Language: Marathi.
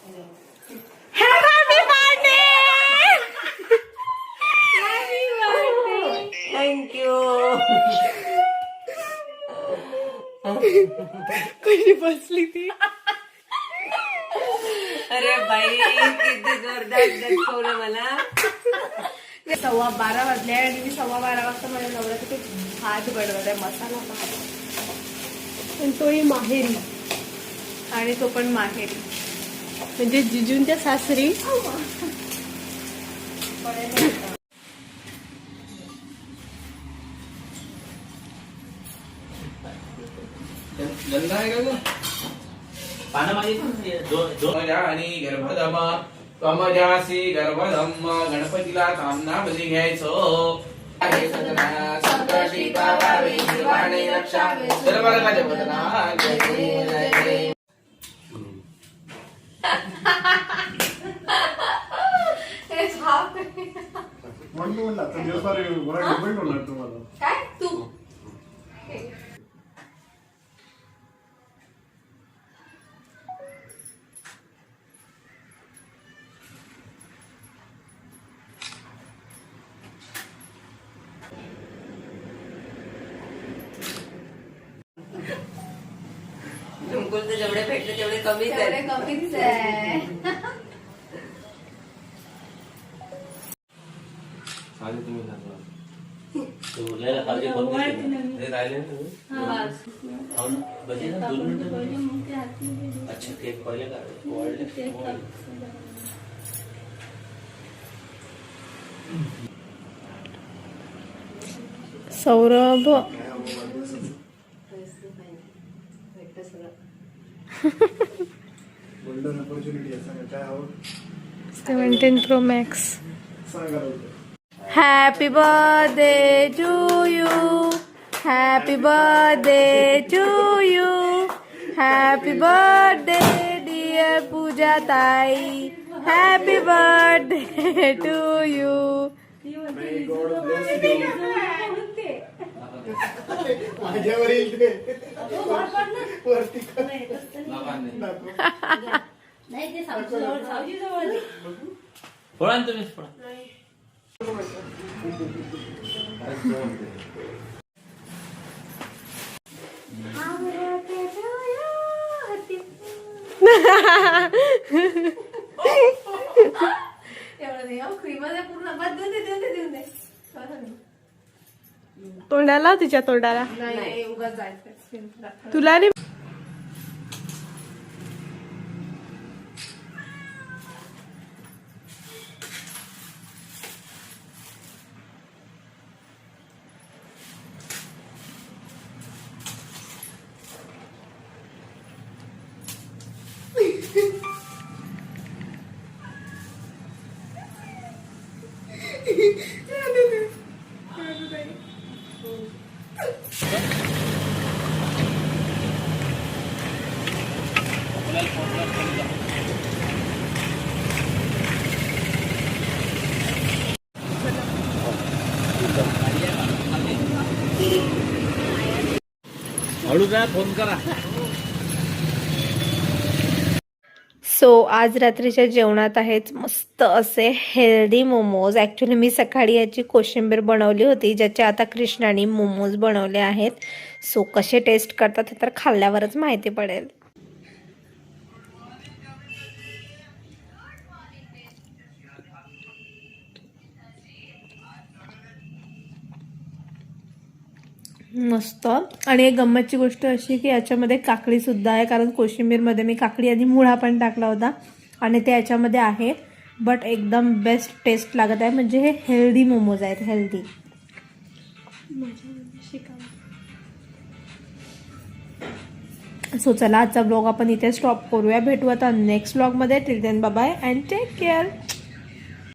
Happy birthday. थँक्यू. कशी बसली ती. अरे बाई किती जोरदार दटकवलं मला. 12:15 वाजले आणि मी 12:15 वाजता माझ्या नवऱ्यासाठी भात बनवत आहे, मसाला भात. आणि तोही माहेरी, आणि तो पण माहेरी म्हणजे जिजूंच्या सासरी. गंगा आहे का ग? पानं माझी दोन आणि गर्भधम त्वमजासी गर्भधम. गणपतीला तामनामध्ये घ्यायचं. काय तू तुमकुल जेवढे भेटले तेवढे कमीच तेवढे आहे. कमीच आहे. राहिले दोन मिनिटं. अच्छा केक पहिले का सौरभ गोल्डन अपॉर्च्युनिटी आहे. काय हवं 17 Pro Max. Happy birthday to you. Happy birthday to you. Happy birthday dear Pooja Tai. Happy birthday to you. May God bless you. माझ्यावर येईल ते. वरती फोडा ना तुम्हीच फोडा. तोंडाला तिच्या तोंडाला तुला नाही. हळू जा, फोन करा. सो आज रात्रीच्या जेवणात आहेत मस्त असे हेल्दी मोमोज. ॲक्च्युली मी सकाळी याची कोशिंबीर बनवली होती, ज्याचे आता कृष्णाने मोमोज बनवले आहेत. सो कसे टेस्ट करतात हे तर खाल्ल्यावरच माहिती पडेल. मस्त. आणि एक गंमतची गोष्ट अशी की याच्यामध्ये काकडी सुद्धा आहे, कारण कोशिंबीरमध्ये मी काकडी आणि मुळा पण टाकला होता आणि ते याच्यामध्ये आहे. बट एकदम बेस्ट टेस्ट लागत आहे. म्हणजे हे हेल्दी मोमोज आहेत, हेल्दी. सो चला आजचा ब्लॉग आपण इथे स्टॉप करूया. भेटू आता नेक्स्ट ब्लॉगमध्ये. Till then bye bye and take care.